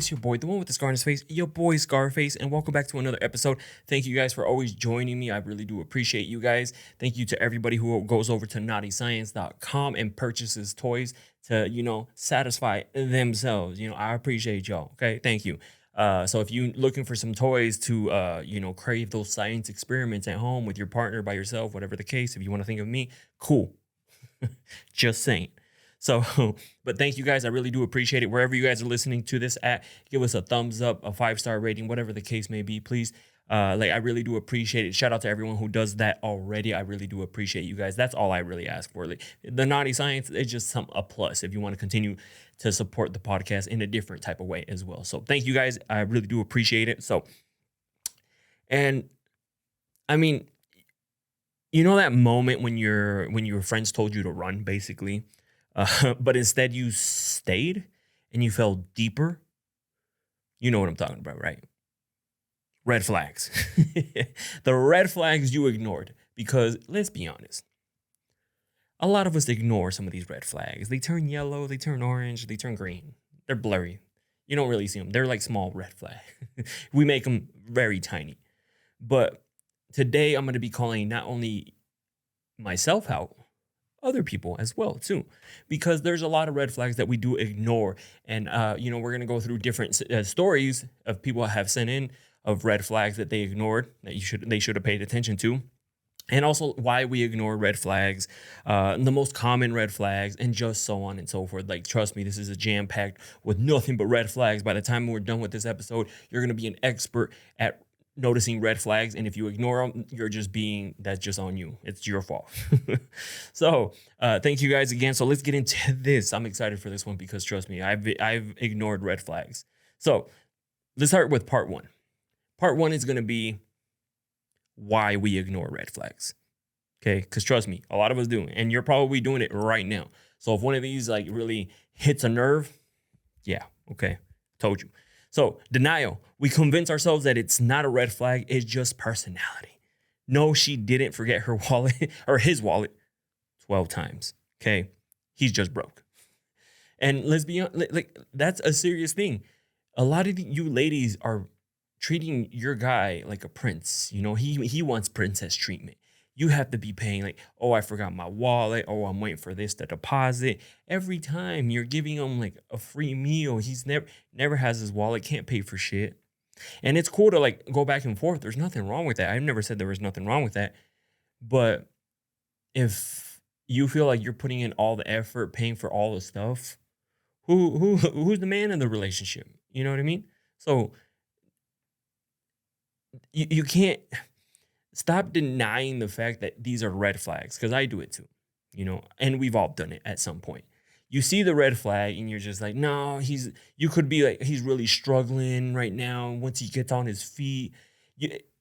It's your boy, the one with the scar on his face, your boy Scarface, and welcome back to another episode. Thank you guys for always joining me. I really do appreciate you guys. Thank you to everybody who goes over to naughtyscience.com and purchases toys to, satisfy themselves. I appreciate y'all. Okay, thank you. So if you're looking for some toys to, crave those science experiments at home with your partner, by yourself, whatever the case, if you want to think of me, cool. Just saying. So, but thank you guys. I really do appreciate it. Wherever you guys are listening to this at, give us a thumbs up, a 5-star rating, whatever the case may be, please. I really do appreciate it. Shout out to everyone who does that already. I really do appreciate you guys. That's all I really ask for. Like, the Naughty Science is just a plus if you want to continue to support the podcast in a different type of way as well. So thank you guys. I really do appreciate it. So, and I mean, that moment when your friends told you to run, basically, but instead you stayed and you fell deeper. You know what I'm talking about, right? Red flags. The red flags you ignored, because let's be honest, a lot of us ignore some of these red flags. They turn yellow, they turn orange, they turn green. They're blurry. You don't really see them. They're like small red flags. We make them very tiny. But today I'm going to be calling not only myself out, other people as well too, because there's a lot of red flags that we do ignore. And, we're going to go through different stories of people that have sent in of red flags that they ignored that they should have paid attention to. And also why we ignore red flags, the most common red flags, and just so on and so forth. Like, trust me, this is a jam-packed with nothing but red flags. By the time we're done with this episode, you're going to be an expert at noticing red flags, and if you ignore them, that's just on you. It's your fault. So thank you guys again. So let's get into this. I'm excited for this one because, trust me, I've ignored red flags. So let's start with part one. Part one is going to be why we ignore red flags. Okay, because trust me, a lot of us do, and you're probably doing it right now. So if one of these really hits a nerve, yeah, okay, told you. So denial. We convince ourselves that it's not a red flag. It's just personality. No, she didn't forget her wallet or his wallet 12 times. Okay. He's just broke. And let's be honest, that's a serious thing. A lot of you ladies are treating your guy like a prince. He wants princess treatment. You have to be paying oh, I forgot my wallet. Oh, I'm waiting for this to deposit. Every time you're giving him a free meal, he's never has his wallet, can't pay for shit. And it's cool to go back and forth. There's nothing wrong with that. I've never said there was nothing wrong with that. But if you feel like you're putting in all the effort, paying for all the stuff, who's the man in the relationship? You know what I mean? So you can't stop denying the fact that these are red flags, because I do it too, and we've all done it at some point. You see the red flag and you're just like, no, you could be like, he's really struggling right now. Once he gets on his feet,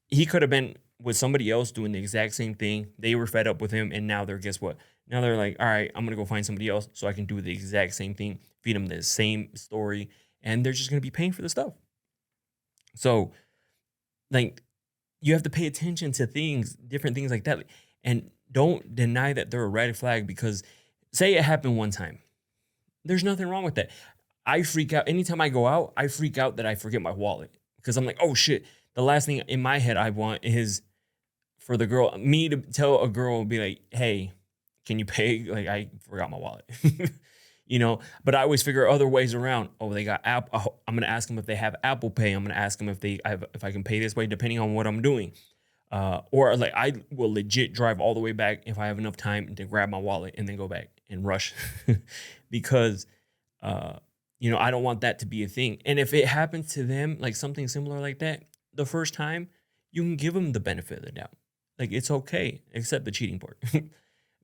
he could have been with somebody else doing the exact same thing. They were fed up with him. And now guess what? Now they're like, all right, I'm going to go find somebody else so I can do the exact same thing, feed them the same story. And they're just going to be paying for the stuff. So you have to pay attention to different things like that. And don't deny that they're a red flag, because say it happened one time. There's nothing wrong with that. I freak out. Anytime I go out, I freak out that I forget my wallet, because I'm like, oh shit. The last thing in my head I want is for me to tell a girl, be like, hey, can you pay? I forgot my wallet. But I always figure other ways around. Oh, they got Apple. Oh, I'm going to ask them if they have Apple Pay. I'm going to ask them if I can pay this way, depending on what I'm doing. Or I will legit drive all the way back if I have enough time to grab my wallet and then go back and rush because, I don't want that to be a thing. And if it happens to them, something similar like that, the first time, you can give them the benefit of the doubt. It's okay, except the cheating part.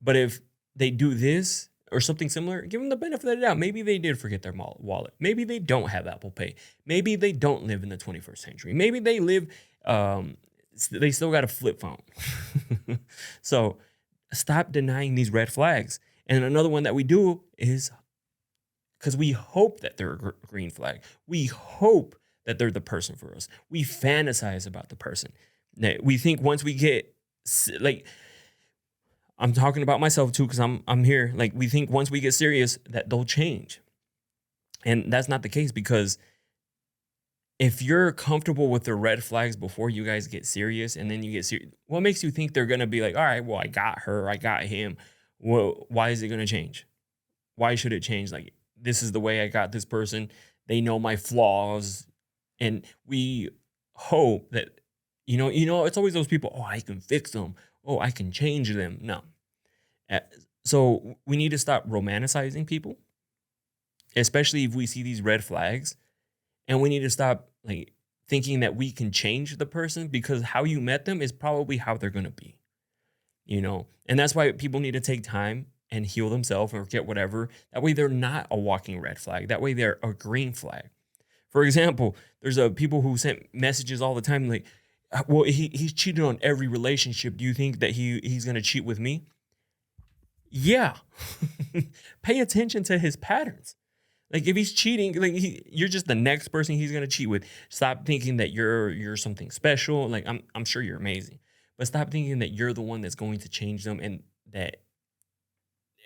But if they do this or something similar, give them the benefit of the doubt. Maybe they did forget their wallet. Maybe they don't have Apple Pay. Maybe they don't live in the 21st century. Maybe they live, they still got a flip phone. So stop denying these red flags. And another one that we do is because we hope that they're a green flag. We hope that they're the person for us. We fantasize about the person. We think once we get, I'm talking about myself too, because I'm here. We think once we get serious that they'll change. And that's not the case, because if you're comfortable with the red flags before you guys get serious and then you get serious, what makes you think they're gonna be like, all right, well, I got her, I got him. Well, why is it gonna change? Why should it change? Like, this is the way I got this person. They know my flaws. And we hope that, it's always those people, oh, I can fix them. Oh, I can change them. No. Uh, So we need to stop romanticizing people, especially if we see these red flags. And we need to stop like thinking that we can change the person because how you met them is probably how they're gonna be, And that's why people need to take time and heal themselves or get whatever. That way they're not a walking red flag. That way they're a green flag. For example, there's people who sent messages all the time like, well, he's cheated on every relationship. Do you think that he's gonna cheat with me? Yeah. Pay attention to his patterns. Like if he's cheating, like you're just the next person he's gonna cheat with. Stop thinking that you're something special. Like I'm sure you're amazing, but stop thinking that you're the one that's going to change them and that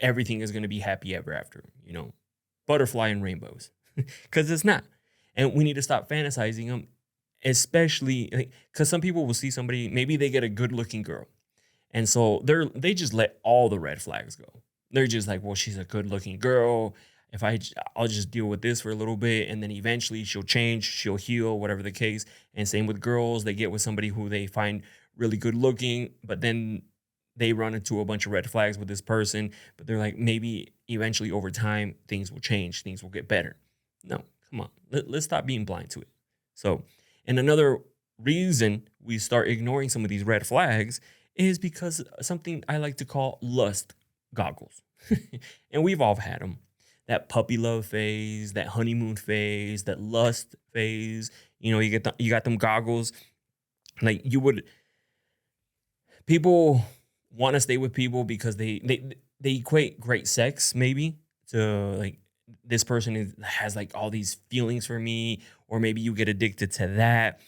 everything is gonna be happy ever after. Butterfly and rainbows, because it's not. And we need to stop fantasizing them, especially because some people will see somebody. Maybe they get a good looking girl, and so they just let all the red flags go. They're just like, well, she's a good looking girl. If I'll just deal with this for a little bit, and then eventually she'll change, she'll heal, whatever the case. And same with girls, they get with somebody who they find really good looking, but then they run into a bunch of red flags with this person. But they're like, maybe eventually over time things will change, things will get better. No, come on, let's stop being blind to it. So, and another reason we start ignoring some of these red flags is because something I like to call lust goggles. And we've all had them. That puppy love phase, that honeymoon phase, that lust phase. You got them goggles. Like people want to stay with people because they equate great sex maybe to like this person has like all these feelings for me, or maybe you get addicted to that.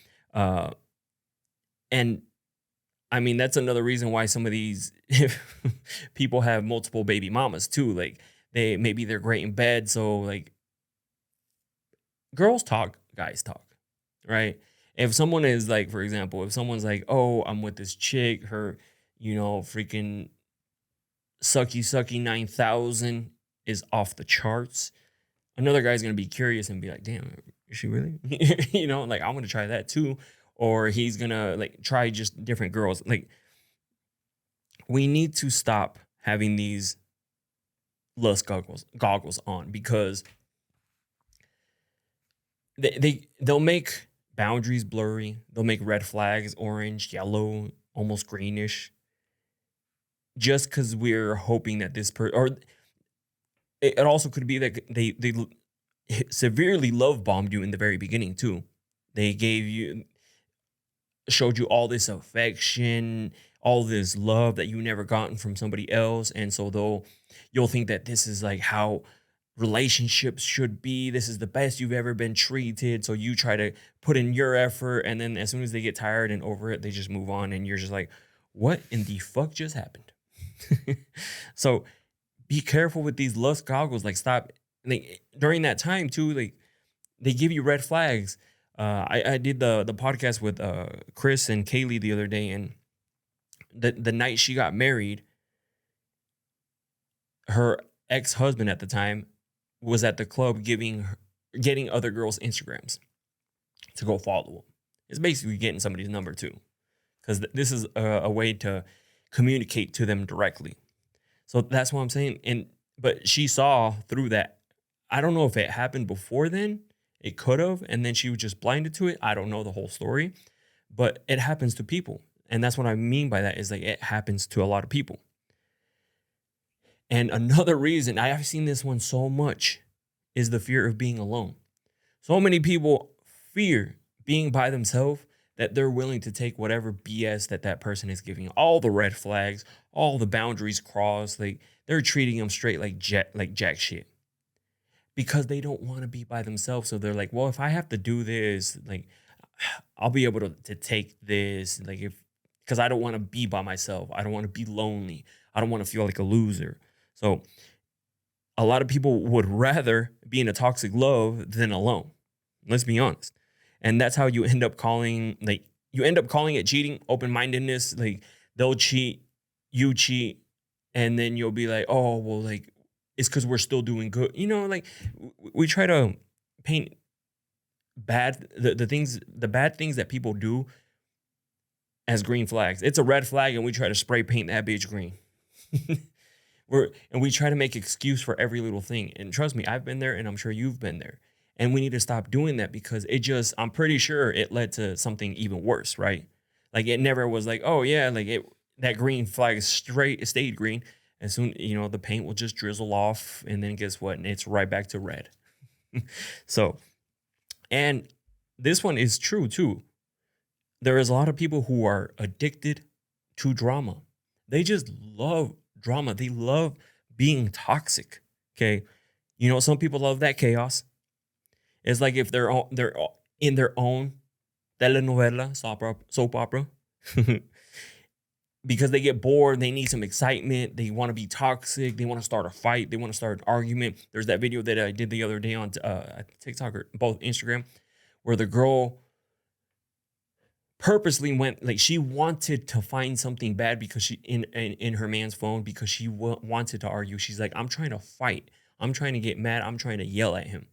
And I mean, that's another reason why some of these people have multiple baby mamas too. Like maybe they're great in bed. So like girls talk, guys talk, right? If someone is like, for example, if someone's like, oh, I'm with this chick, her, freaking sucky 9,000 is off the charts. Another guy's going to be curious and be like, damn, is she really? Like I want to try that too. Or he's going to like try just different girls. Like we need to stop having these lust goggles on because they'll make boundaries blurry. They'll make red flags orange, yellow, almost greenish. Just because we're hoping that this person, or it also could be that they severely love bombed you in the very beginning too. They showed you all this affection, all this love that you never gotten from somebody else, and so you'll think that this is like how relationships should be. This is the best you've ever been treated. So you try to put in your effort, and then as soon as they get tired and over it, they just move on, and you're just like, what in the fuck just happened? So be careful with these lust goggles. Like stop. Like during that time too, like they give you red flags. I did the podcast with Chris and Kaylee the other day, and the night she got married, her ex-husband at the time was at the club getting other girls' Instagrams to go follow them. It's basically getting somebody's number too, because this is a way to communicate to them directly. So that's what I'm saying. But she saw through that. I don't know if it happened before then. It could have, and then she was just blinded to it. I don't know the whole story, but it happens to people. And that's what I mean by that is like it happens to a lot of people. And another reason, I've seen this one so much, is the fear of being alone. So many people fear being by themselves that they're willing to take whatever BS that person is giving, all the red flags, all the boundaries crossed. Like they're treating them straight like jack shit because they don't want to be by themselves. So they're like, well, if I have to do this, like I'll be able to take this, like because I don't want to be by myself. I don't want to be lonely. I don't want to feel like a loser. So a lot of people would rather be in a toxic love than alone. Let's be honest. And that's how you end up calling, like, you end up calling it cheating, open-mindedness. Like, they'll cheat, you cheat, and then you'll be like, oh, well, like, it's because we're still doing good. Like, we try to paint the bad things that people do as green flags. It's a red flag, and we try to spray paint that bitch green. We try to make excuse for every little thing. And trust me, I've been there, and I'm sure you've been there. And we need to stop doing that, because I'm pretty sure it led to something even worse, right? Like, it never was like, oh yeah, like that green flag stayed green. As soon, the paint will just drizzle off, and then guess what? And it's right back to red. So, and this one is true too. There is a lot of people who are addicted to drama. They just love drama. They love being toxic. Okay. Some people love that chaos. It's like if they're in their own telenovela, soap opera, because they get bored, they need some excitement, they want to be toxic, they want to start a fight, they want to start an argument. There's that video that I did the other day on TikTok or both Instagram, where the girl purposely went, like, she wanted to find something bad because she in her man's phone, because she wanted to argue. She's like, I'm trying to fight, I'm trying to get mad, I'm trying to yell at him.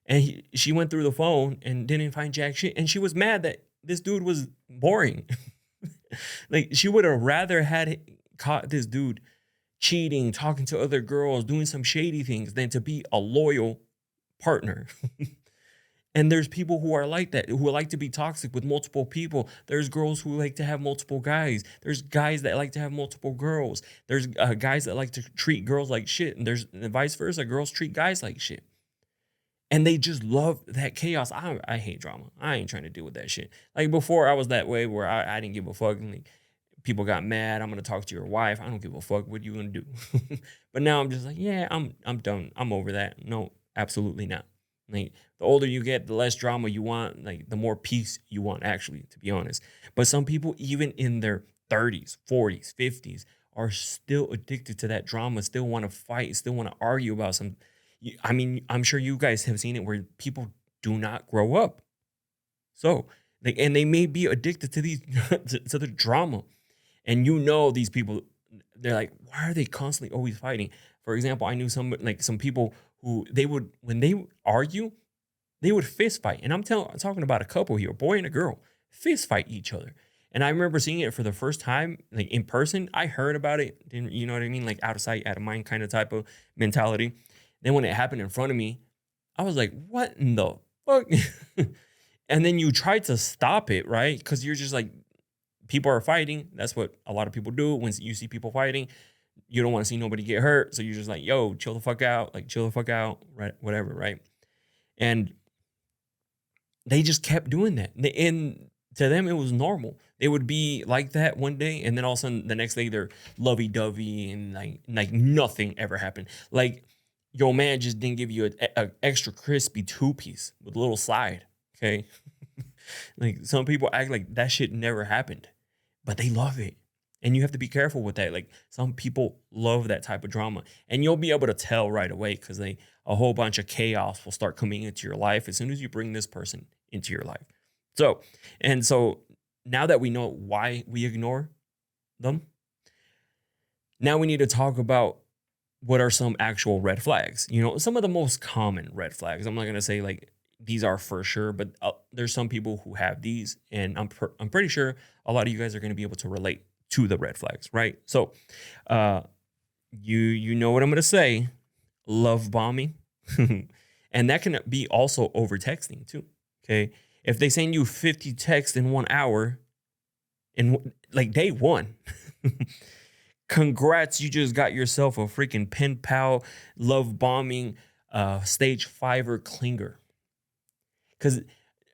And she went through the phone and didn't find jack shit, and she was mad that this dude was boring. Like, she would have rather caught this dude cheating, talking to other girls, doing some shady things, than to be a loyal partner. And there's people who are like that, who like to be toxic with multiple people. There's girls who like to have multiple guys. There's guys that like to have multiple girls. There's guys that like to treat girls like shit. And there's vice versa. Girls treat guys like shit. And they just love that chaos. I hate drama. I ain't trying to deal with that shit. Like, before, I was that way where I didn't give a fuck. And, like, people got mad. I'm going to talk to your wife. I don't give a fuck. What you going to do? But now I'm just like, yeah, I'm done. I'm over that. No, absolutely not. Like, the older you get, the less drama you want. Like, the more peace you want, actually, to be honest. But some people, even in their 30s, 40s, 50s, are still addicted to that drama, still want to fight, still want to argue about some. I mean, I'm sure you guys have seen it, where people do not grow up. So, and they may be addicted to these to the drama. And these people, they're like, why are they constantly always fighting? For example, I knew some people who when they would argue, they would fist fight. And I'm talking about a couple here, a boy and a girl, fist fight each other. And I remember seeing it for the first time, like, in person. I heard about it, didn't, you know what I mean? Like, out of sight, out of mind kind of type of mentality. Then when it happened in front of me, I was like, what in the fuck? And then you try to stop it, right? Because you're just like, people are fighting. That's what a lot of people do. When you see people fighting, you don't want to see nobody get hurt. So you're just like, yo, chill the fuck out. Like, chill the fuck out, right? Whatever, right? And they just kept doing that. And to them, it was normal. They would be like that one day, and then all of a sudden, the next day, they're lovey-dovey, and like nothing ever happened. Like, your man just didn't give you a extra crispy 2-piece with a little side, okay? Like, some people act like that shit never happened, but they love it. And you have to be careful with that. Like, some people love that type of drama, and you'll be able to tell right away, because a whole bunch of chaos will start coming into your life as soon as you bring this person into your life. So now that we know why we ignore them, now we need to talk about what are some actual red flags. Some of the most common red flags. I'm not going to say, like, these are for sure, but there's some people who have these, and I'm pretty sure a lot of you guys are going to be able to relate to the red flags, right? So, you know what I'm going to say, love bombing. And that can be also over texting too, okay? If they send you 50 texts in 1 hour, in like day one, congrats, you just got yourself a freaking pen pal, love bombing, stage 5er clinger. Because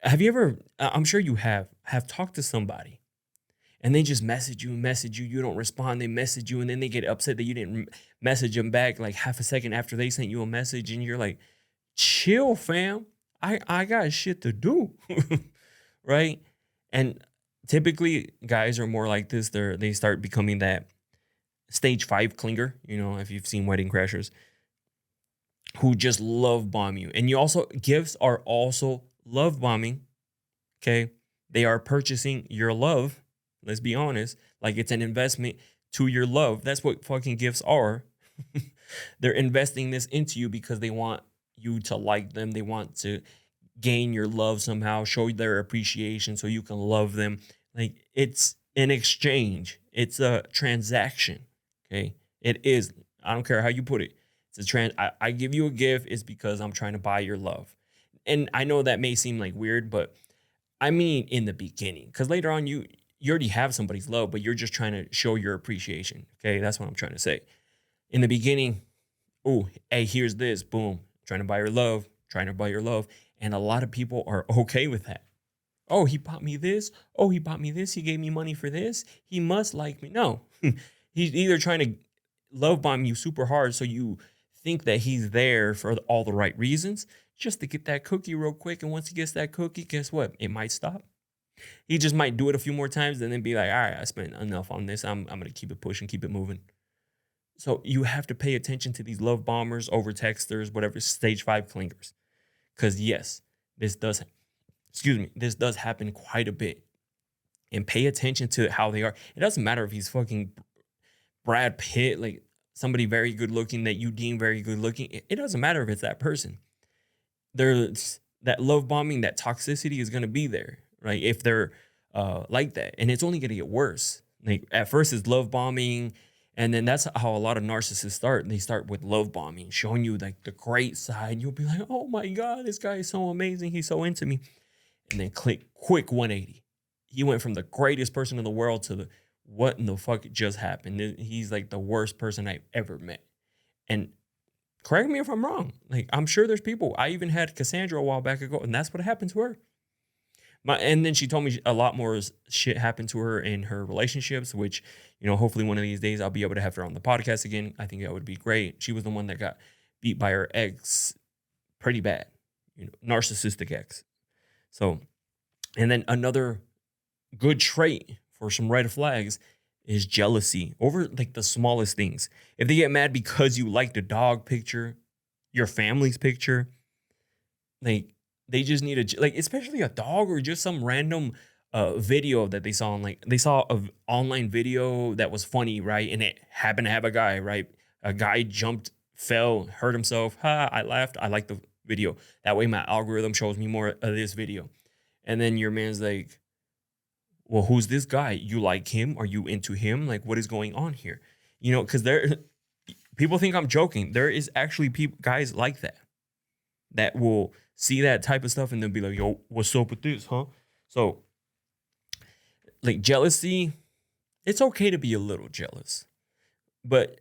have you ever, I'm sure you have talked to somebody, and they just message you, you don't respond, they message you, and then they get upset that you didn't message them back like half a second after they sent you a message, and you're like, chill, fam. I got shit to do, right? And typically, guys are more like this. They start becoming that stage 5 clinger, if you've seen Wedding Crashers, who just love bomb you. And gifts are also love bombing, Okay. They are purchasing your love. Let's be honest. Like it's an investment to your love. That's what fucking gifts are. They're investing this into you because they want you to like them. They want to gain your love somehow, show their appreciation so you can love them. Like it's an exchange, it's a transaction. Okay. It is. I don't care how you put it. It's a I give you a gift, it's because I'm trying to buy your love. And I know that may seem like weird, but I mean in the beginning, because later on you already have somebody's love, but you're just trying to show your appreciation. Okay. That's what I'm trying to say. In the beginning, oh, hey, here's this, boom, trying to buy your love, trying to buy your love. And a lot of people are okay with that. Oh, he bought me this. Oh, he bought me this. He gave me money for this. He must like me. No, he's either trying to love bomb you super hard so you think that he's there for all the right reasons, just to get that cookie real quick. And once he gets that cookie, guess what? It might stop. He just might do it a few more times and then be like, all right, I spent enough on this. I'm going to keep it pushing, keep it moving. So you have to pay attention to these love bombers, over texters, whatever, stage 5 clingers. Because yes, this does, excuse me, this does happen quite a bit. And pay attention to how they are. It doesn't matter if he's fucking Brad Pitt, like somebody very good looking that you deem very good looking. It doesn't matter if it's that person. There's that love bombing, that toxicity is going to be there, right? If they're like that. And it's only going to get worse. Like at first it's love bombing. And then that's how a lot of narcissists start. They start with love bombing, showing you like the great side. You'll be like, oh my God, this guy is so amazing. He's so into me. And then quick 180. He went from the greatest person in the world to the what in the fuck just happened. He's like the worst person I've ever met. And correct me if I'm wrong. Like I'm sure there's people. I even had Cassandra a while back ago, and that's what happened to her. And then she told me a lot more shit happened to her in her relationships, which, hopefully one of these days I'll be able to have her on the podcast again. I think that would be great. She was the one that got beat by her ex pretty bad, narcissistic ex. So, and then another good trait for some red flags is jealousy over like the smallest things. If they get mad because you liked a dog picture, your family's picture, like they just need like especially a dog or just some random video that they saw on, like they saw an online video that was funny, right? And it happened to have a guy, right? A guy jumped, fell, hurt himself. Ha, I laughed. I like the video. That way my algorithm shows me more of this video. And then your man's like, well, who's this guy? You like him? Are you into him? Like, what is going on here? Because people think I'm joking. There is actually guys like that will see that type of stuff and they'll be like, yo, what's up with this, huh? So, like jealousy, it's okay to be a little jealous. But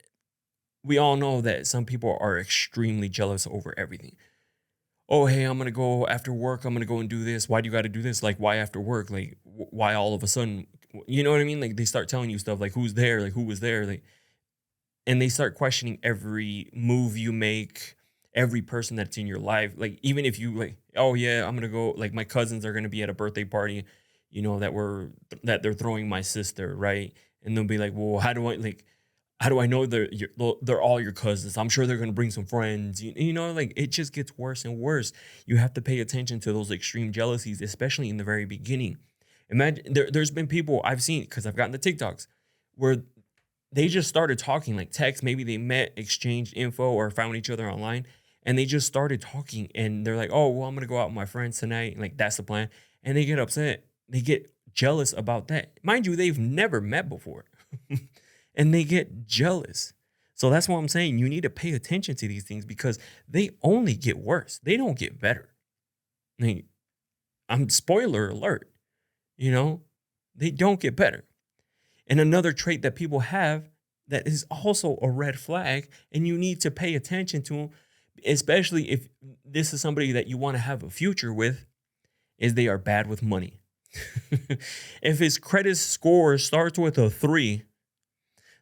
we all know that some people are extremely jealous over everything. Oh, hey, I'm going to go after work. I'm going to go and do this. Why do you got to do this? Like, why after work? Like, why all of a sudden? You know what I mean? Like, they start telling you stuff like, who's there? Like, who was there? Like, and they start questioning every move you make, every person that's in your life. Like, even if you like, oh, yeah, I'm going to go. Like, my cousins are going to be at a birthday party, that they're throwing my sister, right? And they'll be like, well, how do I know they're all your cousins? I'm sure they're going to bring some friends. Like it just gets worse and worse. You have to pay attention to those extreme jealousies, especially in the very beginning. Imagine there's been people I've seen, because I've gotten the TikToks, where they just started talking like text. Maybe they met, exchanged info, or found each other online. And they just started talking and they're like, oh, well, I'm going to go out with my friends tonight. And like, that's the plan. And they get upset. They get jealous about that. Mind you, they've never met before. And they get jealous. So that's what I'm saying. You need to pay attention to these things because they only get worse. They don't get better. I'm spoiler alert, they don't get better. And another trait that people have that is also a red flag, and you need to pay attention to them, especially if this is somebody that you want to have a future with, is they are bad with money. If his credit score starts with a 3,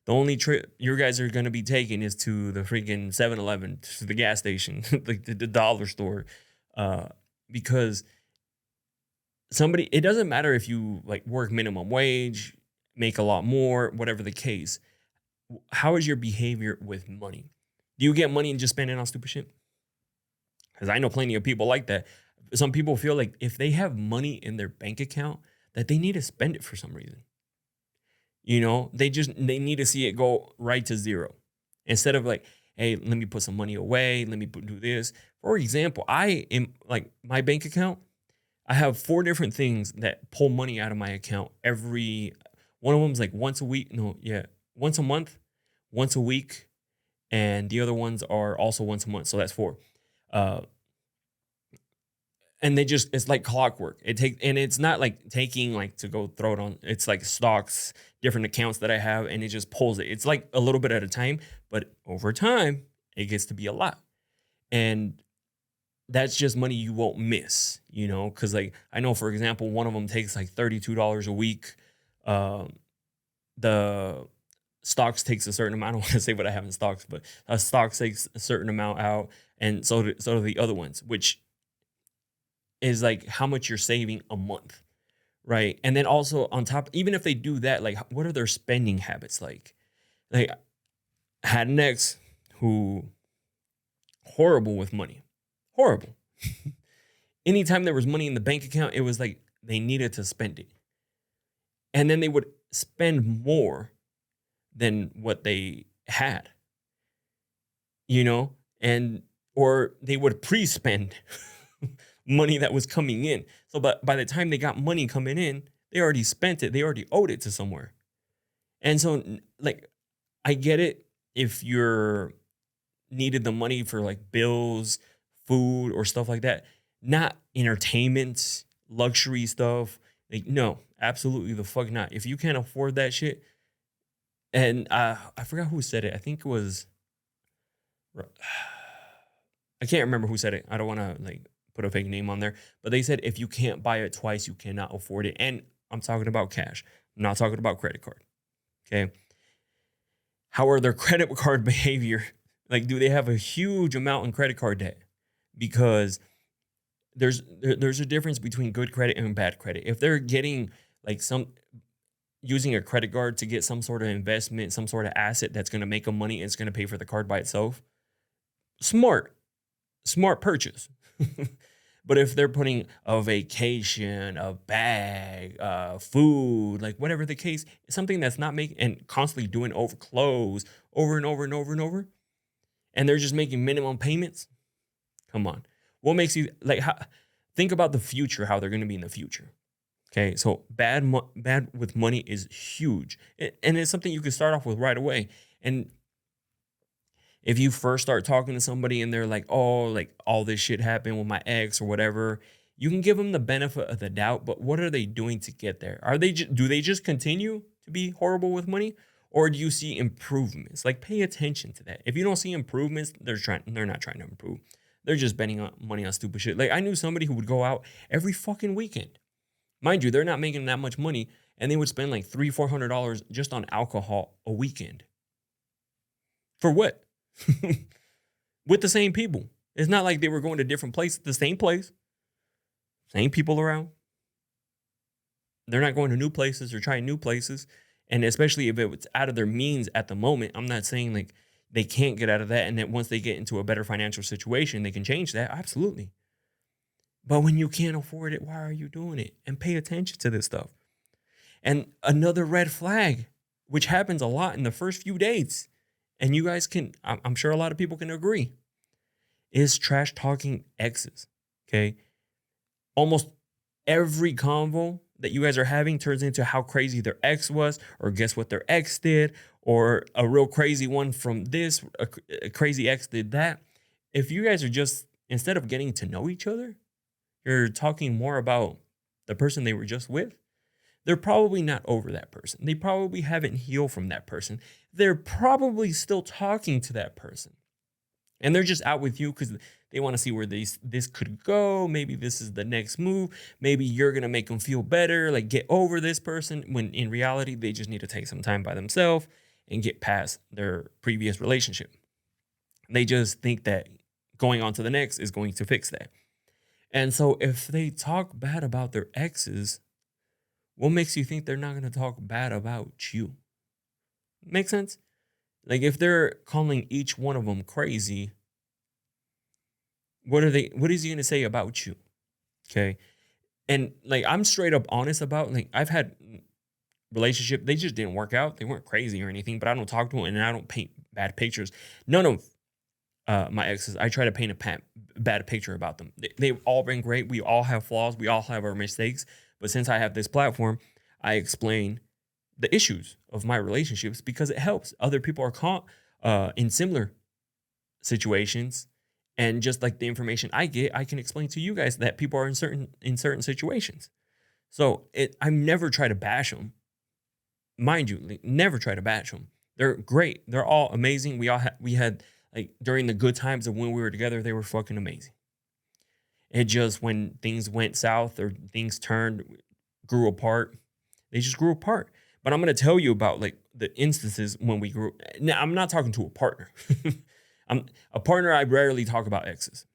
the only trip you guys are going to be taking is to the freaking 7-Eleven, to the gas station, like the dollar store. Because it doesn't matter if you like work minimum wage, make a lot more, whatever the case. How is your behavior with money? Do you get money and just spend it on stupid shit? Because I know plenty of people like that. some people feel like if they have money in their bank account, that they need to spend it for some reason. They need to see it go right to zero instead of like, hey, let me put some money away. Let me do this. For example, I am like my bank account. I have 4 different things that pull money out of my account one of them's like once a week. No, yeah, once a month, once a week. And the other ones are also once a month. So that's 4. Uh, and it's like clockwork. And it's not like taking like to go throw it on. It's like stocks, different accounts that I have, and it just pulls it. It's like a little bit at a time, but over time, it gets to be a lot. And that's just money you won't miss, because like I know, for example, one of them takes like $32 a week. Um, the stocks takes a certain amount. I don't want to say what I have in stocks, but stocks takes a certain amount out, and so do the other ones, which is like how much you're saving a month, right? And then also on top, even if they do that, like what are their spending habits like? Like I had an ex who horrible with money, horrible. Anytime there was money in the bank account, it was like they needed to spend it, and then they would spend more than what they had, and or they would pre-spend money that was coming in. So but by the time they got money coming in, they already spent it. They already owed it to somewhere. And so like I get it if you're needed the money for like bills, food or stuff like that, not entertainment, luxury stuff. Like no, absolutely the fuck not. If you can't afford that shit, and I forgot who said it. I think it was I can't remember who said it. I don't want to like put a fake name on there, but they said if you can't buy it twice, you cannot afford it. And I'm talking about cash. I'm not talking about credit card. Okay. How are their credit card behavior? Like, do they have a huge amount in credit card debt? Because there's a difference between good credit and bad credit. If they're getting like using a credit card to get some sort of investment, some sort of asset that's going to make them money and it's going to pay for the card by itself, smart purchase. But if they're putting a vacation, a bag, food, like whatever the case, something that's not making and constantly doing clothes over and over and over and over, and they're just making minimum payments. Come on, what makes you like? Think about the future, how they're going to be in the future. Okay, so bad with money is huge, and it's something you can start off with right away. And if you first start talking to somebody and they're like, oh, like all this shit happened with my ex or whatever, you can give them the benefit of the doubt. But what are they doing to get there? Do they just continue to be horrible with money? Or do you see improvements? Like pay attention to that. If you don't see improvements, they're not trying to improve. They're just spending money on stupid shit. Like I knew somebody who would go out every fucking weekend. Mind you, they're not making that much money, and they would spend like $300-$400 just on alcohol a weekend. For what? With the same people. It's not like they were going to different places, the same place, same people around. They're not going to new places or trying new places. And especially if it's out of their means at the moment, I'm not saying like they can't get out of that. And that once they get into a better financial situation, they can change that. Absolutely. But when you can't afford it, why are you doing it? And pay attention to this stuff. And another red flag, which happens a lot in the first few dates, and you guys I'm sure a lot of people can agree, is trash talking exes. Okay. Almost every convo that you guys are having turns into how crazy their ex was, or guess what their ex did, or a real crazy one from this, a crazy ex did that. If you guys are just, instead of getting to know each other, you're talking more about the person they were just with, they're probably not over that person. They probably haven't healed from that person. They're probably still talking to that person. And they're just out with you because they want to see where this could go. Maybe this is the next move. Maybe you're going to make them feel better, like get over this person, when in reality, they just need to take some time by themselves and get past their previous relationship. They just think that going on to the next is going to fix that. And so if they talk bad about their exes, what makes you think they're not going to talk bad about you? Make sense? Like if they're calling each one of them crazy, what is he going to say about you? Okay. And like I'm straight up honest about like I've had relationship, they just didn't work out. They weren't crazy or anything, but I don't talk to them and I don't paint bad pictures. None of my exes, I try to paint a bad picture about them. They've all been great. We all have flaws. We all have our mistakes. But since I have this platform, I explain the issues of my relationships because it helps. Other people are caught in similar situations. And just like the information I get, I can explain to you guys that people are in certain situations. So I never try to bash them, mind you. Like, never try to bash them. They're great. They're all amazing. We had like during the good times of when we were together, they were fucking amazing. It just when things went south or things turned, grew apart, they just grew apart. But I'm gonna tell you about like the instances when we grew. Now I'm not talking to a partner. I'm a partner. I rarely talk about exes.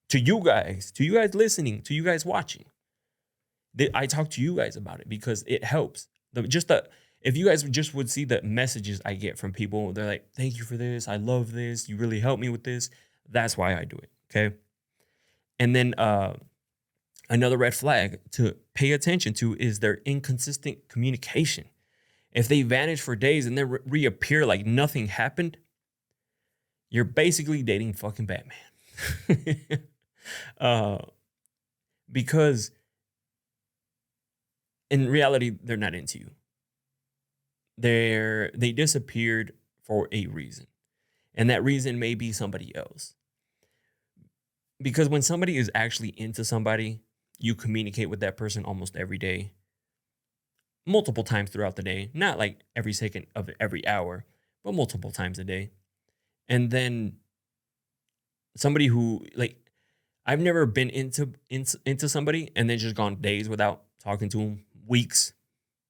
To you guys listening, to you guys watching, I talk to you guys about it because it helps. If you guys just would see the messages I get from people, they're like, "Thank you for this. I love this. You really helped me with this." That's why I do it. Okay. And then another red flag to pay attention to is their inconsistent communication. If they vanish for days and then reappear like nothing happened, you're basically dating fucking Batman. uh, because in reality, they're not into you. They disappeared for a reason. And that reason may be somebody else. Because when somebody is actually into somebody, you communicate with that person almost every day, multiple times throughout the day, not like every second of every hour, but multiple times a day. And then somebody who like I've never been into somebody and then just gone days without talking to them, weeks,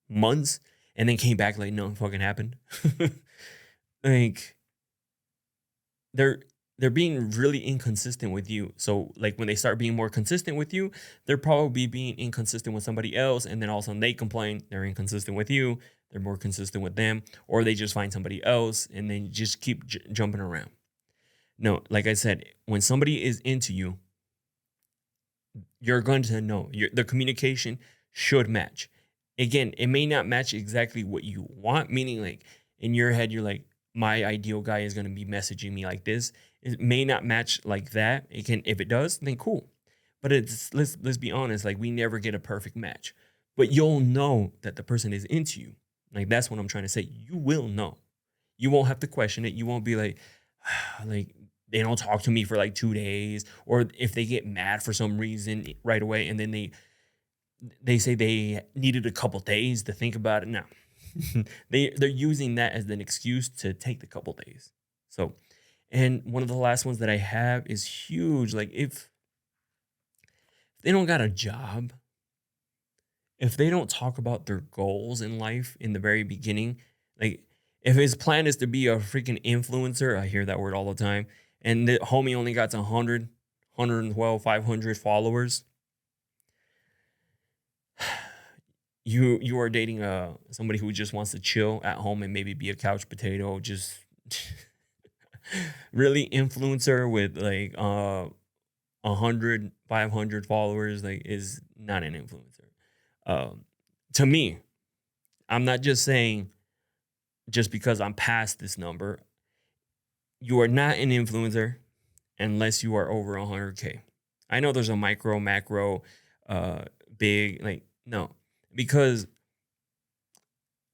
months, and then came back like nothing fucking happened. Like they're they're being really inconsistent with you. So like when they start being more consistent with you, they're probably being inconsistent with somebody else, and then all of a sudden they complain they're inconsistent with you. They're more consistent with them, or they just find somebody else, and then you just keep jumping around. No, like I said, when somebody is into you, you're going to know the communication should match. Again, it may not match exactly what you want, meaning like in your head, you're like, my ideal guy is going to be messaging me like this. It may not match like that. It can, if it does, then cool. But it's let's be honest, like we never get a perfect match. But you'll know that the person is into you. Like that's what I'm trying to say. You will know. You won't have to question it. You won't be like, like they don't talk to me for like 2 days, or if they get mad for some reason right away, and then they say they needed a couple days to think about it. No, they're using that as an excuse to take the couple days. So, and one of the last ones that I have is huge. Like if they don't got a job, if they don't talk about their goals in life in the very beginning, like if his plan is to be a freaking influencer, I hear that word all the time, and the homie only got to 100, 500 followers, you are dating somebody who just wants to chill at home and maybe be a couch potato, just really influencer with like 100, 500 followers, like is not an influencer. To me, I'm not just saying just because I'm past this number, you are not an influencer unless you are over 100K. I know there's a micro, macro, big, like, no, because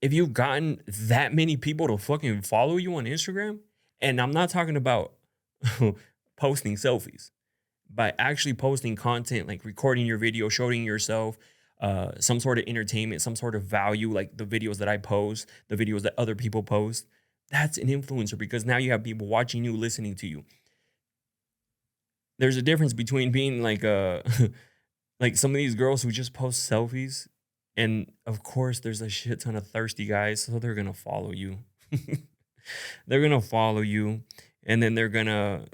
if you've gotten that many people to fucking follow you on Instagram, and I'm not talking about posting selfies, by actually posting content, like recording your video, showing yourself, some sort of entertainment, some sort of value, like the videos that I post, the videos that other people post, that's an influencer because now you have people watching you, listening to you. There's a difference between being like like some of these girls who just post selfies, and of course there's a shit ton of thirsty guys, so they're gonna follow you. They're gonna follow you, and then they're gonna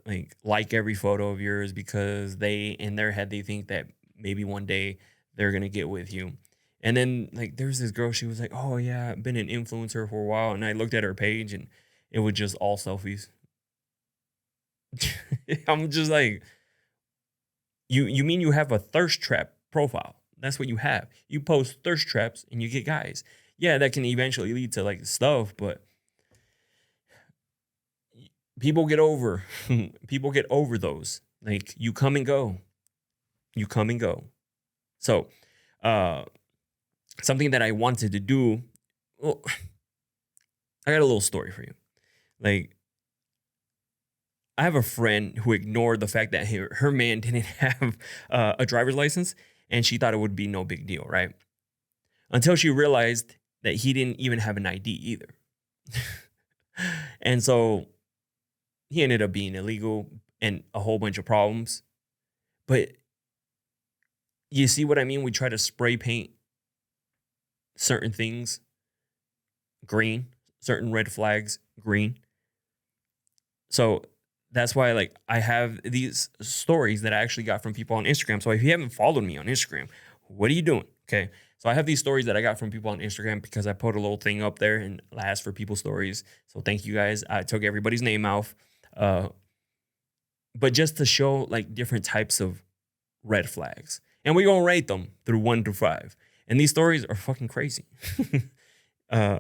like every photo of yours because they in their head they think that maybe one day they're gonna get with you. And then like there's this girl, she was like, "Oh yeah, I've been an influencer for a while," and I looked at her page and it was just all selfies. I'm just like, you mean you have a thirst trap profile. That's what you have. You post thirst traps and you get guys. Yeah, that can eventually lead to like stuff, but people get over people get over those. Like you come and go. You come and go. So, something that I wanted to do, well, I got a little story for you. Like, I have a friend who ignored the fact that her man didn't have a driver's license, and she thought it would be no big deal, right? Until she realized that he didn't even have an ID either. And so he ended up being illegal and a whole bunch of problems. But you see what I mean? We try to spray paint certain things green, certain red flags green. So that's why, like, I have these stories that I actually got from people on Instagram. So if you haven't followed me on Instagram, what are you doing? Okay. So I have these stories that I got from people on Instagram because I put a little thing up there and asked for people's stories. So thank you guys. I took everybody's name off. But just to show like different types of red flags. And we're going to rate them through 1 to 5. And these stories are fucking crazy.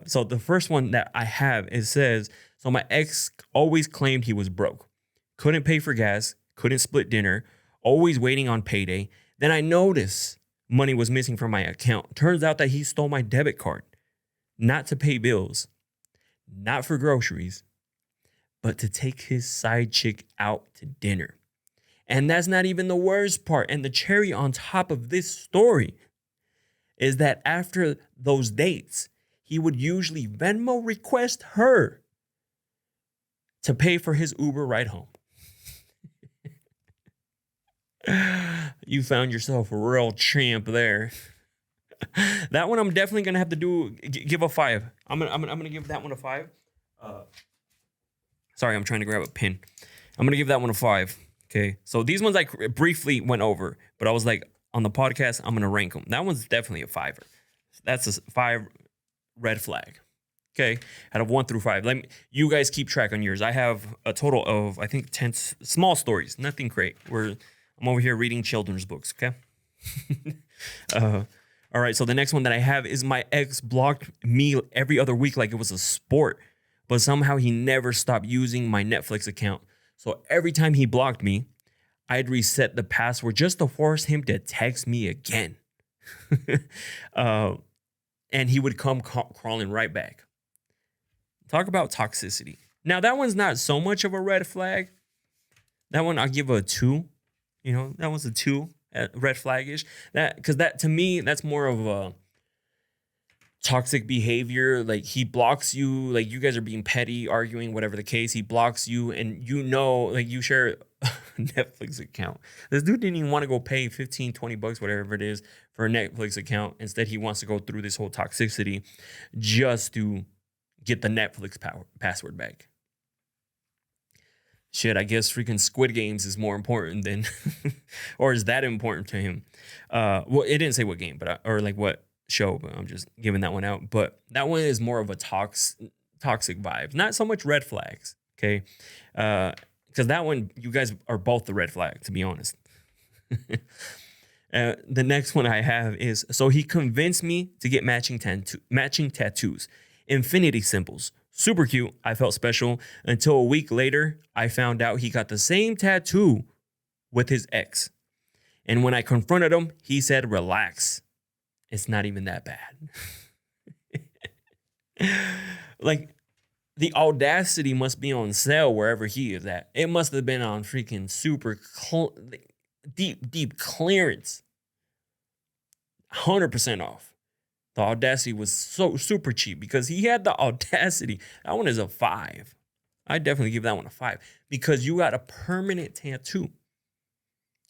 So the first one that I have, it says, so my ex always claimed he was broke. Couldn't pay for gas, couldn't split dinner, always waiting on payday. Then I noticed money was missing from my account. Turns out that he stole my debit card, not to pay bills, not for groceries, but to take his side chick out to dinner. And that's not even the worst part. And the cherry on top of this story is that after those dates, he would usually Venmo request her to pay for his Uber ride home. You found yourself a real champ there. That one I'm definitely gonna have to give a 5. I'm gonna give that one a 5. Sorry, I'm trying to grab a pin. I'm gonna give that one a 5. Okay, so these ones I briefly went over, but I was like, on the podcast, I'm gonna rank them. That one's definitely a 5. That's a 5 red flag. Okay, out of 1 through 5. Let me, you guys keep track on yours. I have a total of, I think, 10 small stories. Nothing great. I'm over here reading children's books. Okay. All right. So the next one that I have is my ex blocked me every other week like it was a sport, but somehow he never stopped using my Netflix account. So every time he blocked me, I'd reset the password just to force him to text me again. And he would come crawling right back. Talk about toxicity. Now, that one's not so much of a red flag. That one I'll give a 2. You know, that one's a 2, red flag-ish. Because that, to me, that's more of a toxic behavior. Like, he blocks you. Like, you guys are being petty, arguing, whatever the case. He blocks you, and you know, like, you share a Netflix account. This dude didn't even want to go pay 15, 20 bucks, whatever it is, for a Netflix account. Instead, he wants to go through this whole toxicity just to get the Netflix password back. Shit, I guess freaking Squid Games is more important than, or is that important to him? Well, it didn't say what game, but or like what show, but I'm just giving that one out. But that one is more of a toxic vibe, not so much red flags. Okay, because that one, you guys are both the red flag, to be honest. The next one I have is, so he convinced me to get matching tattoos, infinity symbols. Super cute. I felt special until a week later, I found out he got the same tattoo with his ex. And when I confronted him, he said, relax. It's not even that bad. Like, the audacity must be on sale wherever he is at. It must have been on freaking super deep clearance. 100% off. The audacity was so super cheap because he had the audacity. That one is a 5. I definitely give that one a 5 because you got a permanent tattoo.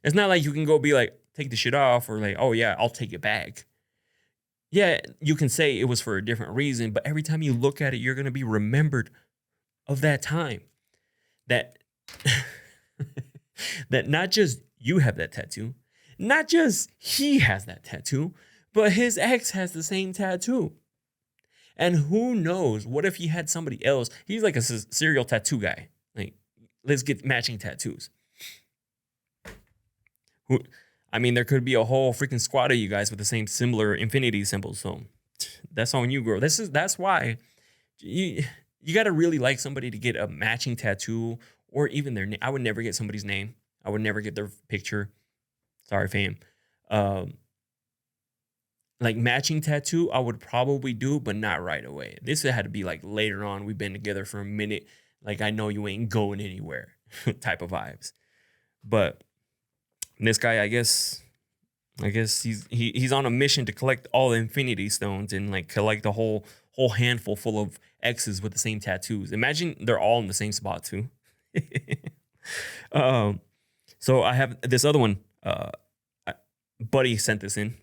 It's not like you can go be like, take the shit off or like, oh yeah, I'll take it back. Yeah, you can say it was for a different reason, but every time you look at it, you're going to be remembered of that time. That, that not just you have that tattoo, not just he has that tattoo, but his ex has the same tattoo. And who knows? What if he had somebody else? He's like a serial tattoo guy. Like, let's get matching tattoos. I mean, there could be a whole freaking squad of you guys with the same similar infinity symbol. So that's on you, girl. That's why you you got to really like somebody to get a matching tattoo or even their name. I would never get somebody's name. I would never get their picture. Sorry, fam. Um, like matching tattoo, I would probably do, but not right away. This had to be like later on. We've been together for a minute. Like I know you ain't going anywhere type of vibes. But this guy, I guess he's on a mission to collect all the Infinity Stones and like collect the whole handful full of X's with the same tattoos. Imagine they're all in the same spot too. um, so I have this other one. Buddy sent this in.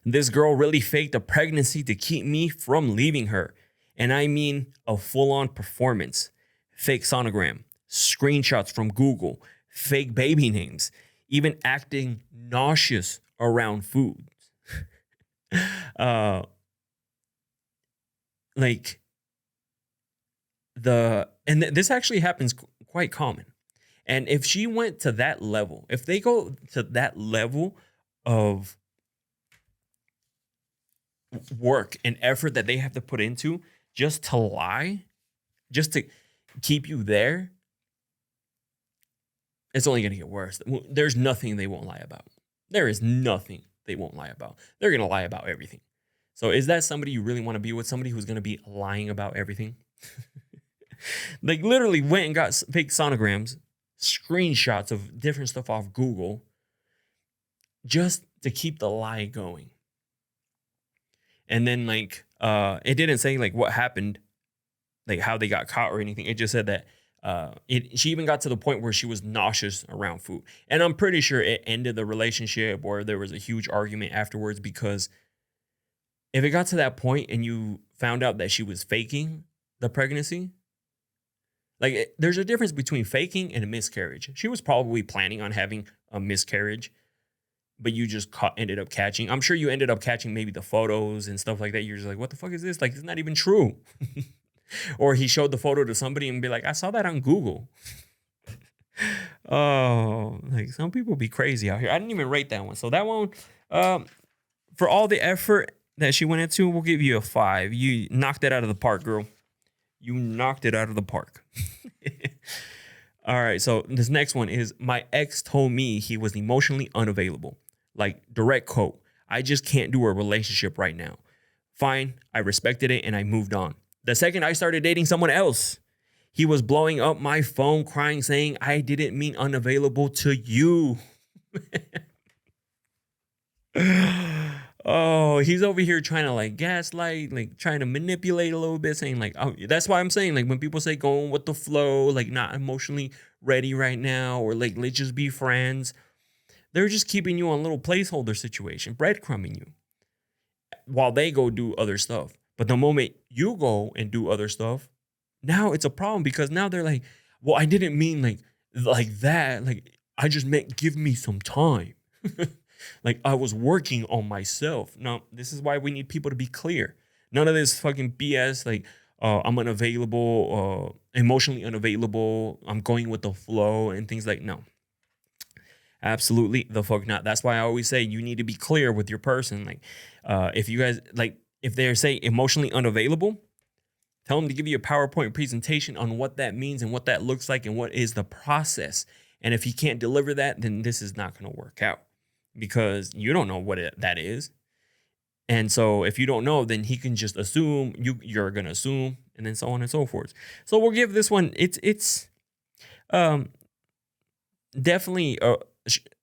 This girl really faked a pregnancy to keep me from leaving her. And I mean a full-on performance. Fake sonogram, screenshots from Google, fake baby names, even acting nauseous around food. Like this actually happens quite common. And if she went to that level, if they go to that level of work and effort that they have to put into just to lie, just to keep you there, it's only going to get worse. There's nothing they won't lie about. There is nothing they won't lie about. They're going to lie about everything. So is that somebody you really want to be with? Somebody who's going to be lying about everything? Like literally went and got fake sonograms, screenshots of different stuff off Google just to keep the lie going. And then like it didn't say like what happened, like how they got caught or anything. It just said that she even got to the point where she was nauseous around food. And I'm pretty sure it ended the relationship or there was a huge argument afterwards, because if it got to that point and you found out that she was faking the pregnancy, like there's a difference between faking and a miscarriage. She was probably planning on having a miscarriage, but you just ended up catching. I'm sure you ended up catching maybe the photos and stuff like that. You're just like, what the fuck is this? Like, it's not even true. Or he showed the photo to somebody and be like, I saw that on Google. Oh, like some people be crazy out here. I didn't even rate that one. So that one, for all the effort that she went into, we'll give you a 5. You knocked it out of the park, girl. You knocked it out of the park. All right. So this next one is, my ex told me he was emotionally unavailable. Like direct quote, I just can't do a relationship right now. Fine. I respected it and I moved on. The second I started dating someone else, he was blowing up my phone, crying, saying, I didn't mean unavailable to you. Oh, he's over here trying to like gaslight, like trying to manipulate a little bit, saying like, oh, that's why I'm saying like when people say going with the flow, like not emotionally ready right now, or like let's just be friends, they're just keeping you on a little placeholder situation, breadcrumbing you while they go do other stuff. But the moment you go and do other stuff, now it's a problem, because now they're like, well, I didn't mean like that. Like I just meant give me some time. Like I was working on myself. No, this is why we need people to be clear. None of this fucking BS. Like I'm unavailable, emotionally unavailable. I'm going with the flow and things like, no, absolutely the fuck not. That's why I always say you need to be clear with your person. Like if you guys like, if they're say emotionally unavailable, tell them to give you a PowerPoint presentation on what that means and what that looks like and what is the process. And if he can't deliver that, then this is not going to work out, because you don't know what that is. And so if you don't know, then he can just assume you're going to assume, and then so on and so forth. So we'll give this one, it's definitely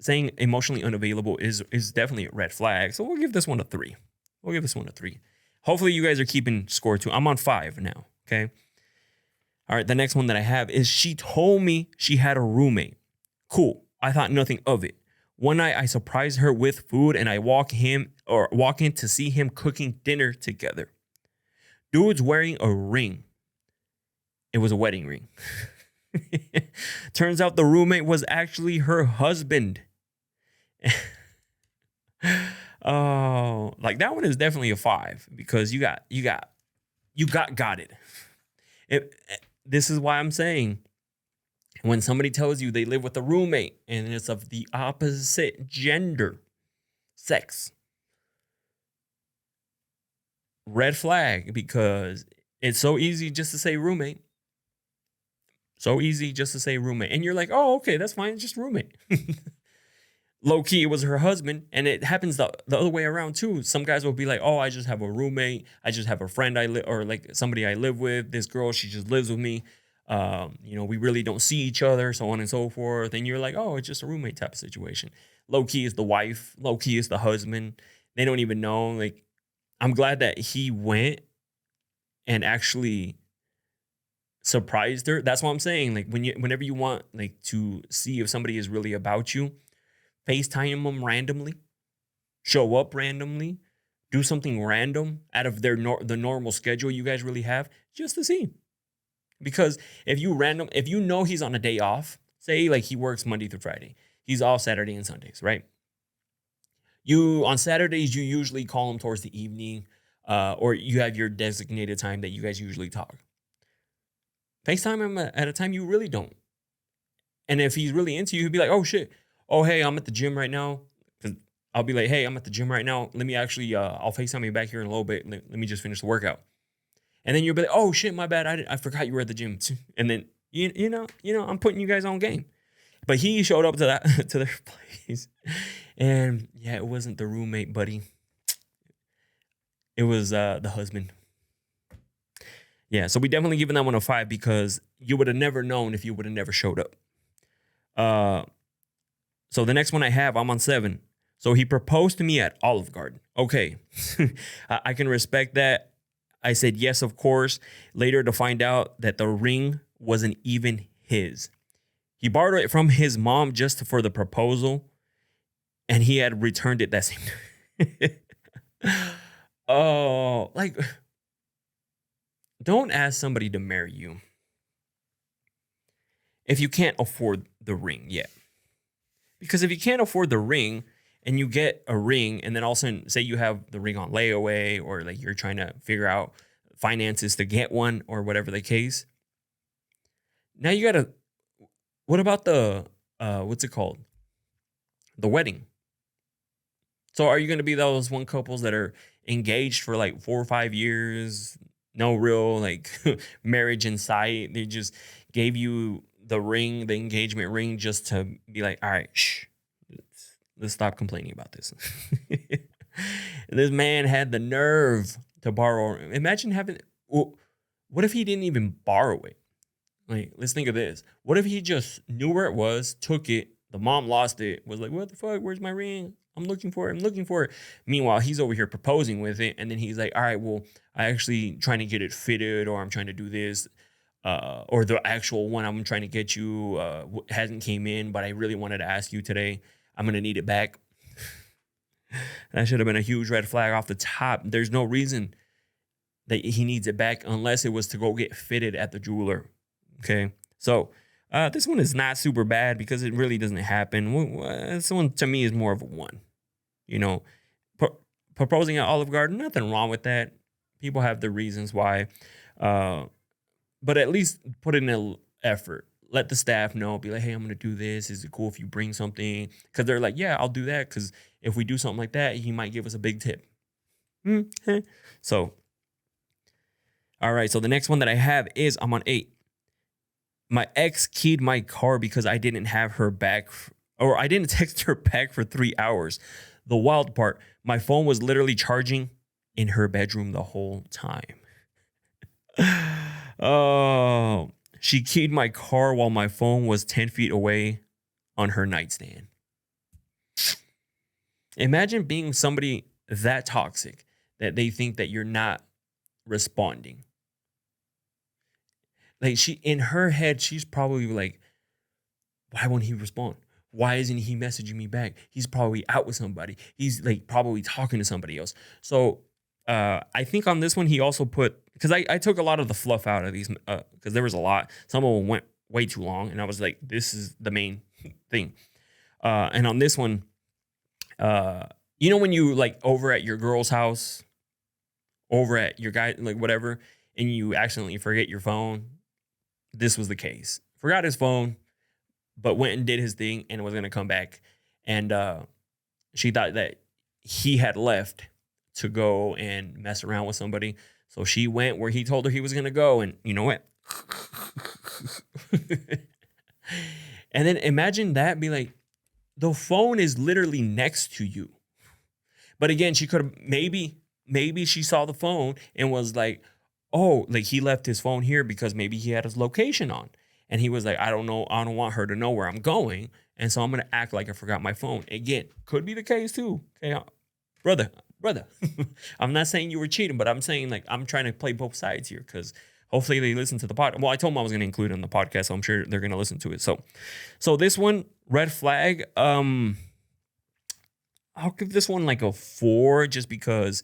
saying emotionally unavailable is definitely a red flag. So we'll give this one a 3. We'll give this one a 3. Hopefully you guys are keeping score too. I'm on 5 now. Okay. All right. The next one that I have is, she told me she had a roommate. Cool. I thought nothing of it. One night I surprised her with food and I walk in to see him cooking dinner together. Dude's wearing a ring. It was a wedding ring. Turns out the roommate was actually her husband. Oh, like that one is definitely a 5, because you got it. This is why I'm saying When somebody tells you they live with a roommate and it's of the opposite gender, sex, red flag, because it's so easy just to say roommate. So easy just to say roommate. And you're like, oh, okay, that's fine. It's just roommate. Low key, it was her husband. And it happens the other way around too. Some guys will be like, oh, I just have a roommate. I just have a friend or like somebody I live with. This girl, she just lives with me. We really don't see each other, so on and so forth. And you're like, oh, it's just a roommate type of situation. Low key is the wife. Low key is the husband. They don't even know. Like, I'm glad that he went and actually surprised her. That's what I'm saying. Like whenever you want like to see if somebody is really about you, FaceTime them randomly, show up randomly, do something random out of the normal schedule you guys really have, just to see. Because if you know he's on a day off, say like he works Monday through Friday, he's off Saturday and Sundays, right? On Saturdays, you usually call him towards the evening, or you have your designated time that you guys usually talk. FaceTime him at a time you really don't. And if he's really into you, he'll be like, oh shit. Oh, hey, I'm at the gym right now. I'll be like, hey, I'm at the gym right now. Let me actually, I'll FaceTime you back here in a little bit. Let me just finish the workout. And then you'll be like, oh shit, my bad. I forgot you were at the gym. And then, you know, I'm putting you guys on game. But he showed up to their place. And yeah, it wasn't the roommate, buddy. It was the husband. Yeah, so we definitely giving that one a 5 because you would have never known if you would have never showed up. So the next one I have, I'm on 7. So he proposed to me at Olive Garden. Okay, I can respect that. I said yes, of course. Later to find out that the ring wasn't even his. He borrowed it from his mom just for the proposal, and he had returned it that same time. Oh, like, don't ask somebody to marry you if you can't afford the ring yet. Because if you can't afford the ring and you get a ring and then all of a sudden say you have the ring on layaway or like you're trying to figure out finances to get one or whatever the case. Now you got to, what about the, what's it called? The wedding. So are you going to be those one couples that are engaged for like 4 or 5 years? No real like marriage in sight. They just gave you the ring, the engagement ring, just to be like, all right, shh, let's stop complaining about this. This man had the nerve to borrow. Imagine having, what if he didn't even borrow it? Like, let's think of this. What if he just knew where it was, took it, the mom lost it, was like, what the fuck, where's my ring? I'm looking for it. Meanwhile, he's over here proposing with it. And then he's like, all right, well, I actually trying to get it fitted, or I'm trying to do this. Or the actual one I'm trying to get you hasn't came in, but I really wanted to ask you today. I'm going to need it back. That should have been a huge red flag off the top. There's no reason that he needs it back unless it was to go get fitted at the jeweler. Okay. So this one is not super bad because it really doesn't happen. This one to me is more of a 1. You know, proposing at Olive Garden, nothing wrong with that. People have their reasons why. But at least put in an effort. Let the staff know. Be like, hey, I'm going to do this. Is it cool if you bring something? Because they're like, yeah, I'll do that. Because if we do something like that, he might give us a big tip. So, all right. So the next one that I have is I'm on 8. My ex keyed my car because I didn't have her back, or I didn't text her back for 3 hours. The wild part, my phone was literally charging in her bedroom the whole time. Oh, she keyed my car while my phone was 10 feet away on her nightstand. Imagine being somebody that toxic that they think that you're not responding. Like, in her head, she's probably like, why won't he respond? Why isn't he messaging me back? He's probably out with somebody. He's like probably talking to somebody else. So I think on this one, he also put, because I took a lot of the fluff out of these, because there was a lot. Some of them went way too long. And I was like, this is the main thing. And on this one, you know, when you like over at your girl's house, over at your guy, like whatever, and you accidentally forget your phone. This was the case. Forgot his phone. but went and did his thing and was gonna come back. And she thought that he had left to go and mess around with somebody. So she went where he told her he was gonna go, and you know what? And then imagine that, be like, the phone is literally next to you. But again, she could have maybe she saw the phone and was like, oh, like he left his phone here because maybe he had his location on. And he was like, I don't know, I don't want her to know where I'm going. And so I'm gonna act like I forgot my phone. Again, could be the case too. Okay, brother. I'm not saying you were cheating, but I'm saying like I'm trying to play both sides here because hopefully they listen to the pod. Well, I told them I was gonna include it in the podcast, so I'm sure they're gonna listen to it. So this one, red flag. I'll give this one like a 4 just because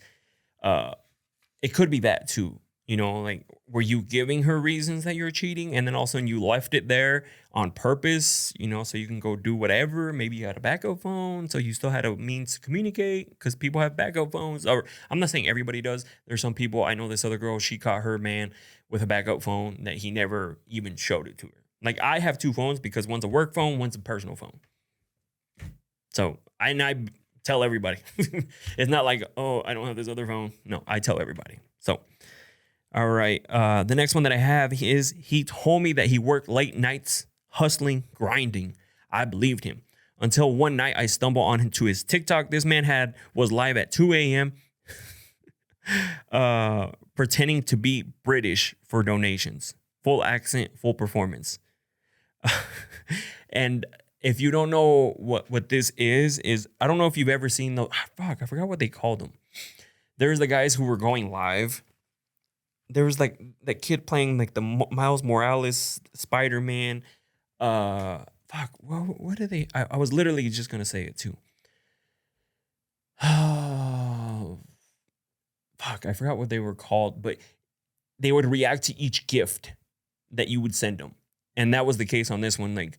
it could be that too. You know, like, were you giving her reasons that you're cheating and then all of a sudden you left it there on purpose, you know, so you can go do whatever? Maybe you had a backup phone, so you still had a means to communicate because people have backup phones. Or I'm not saying everybody does. There's some people, I know this other girl, she caught her man with a backup phone that he never even showed it to her. Like, I have 2 phones because one's a work phone, one's a personal phone. So I tell everybody. It's not like, oh, I don't have this other phone. No, I tell everybody. So, all right. The next one that I have is he told me that he worked late nights, hustling, grinding. I believed him until one night I stumbled onto his TikTok. This man was live at 2 a.m. Pretending to be British for donations. Full accent, full performance. And if you don't know what this is I don't know if you've ever seen I forgot what they called them. There's the guys who were going live. There was like that kid playing like the Miles Morales Spider-Man. What are they? I was literally just gonna say it too. Oh, I forgot what they were called, but they would react to each gift that you would send them, and that was the case on this one. Like,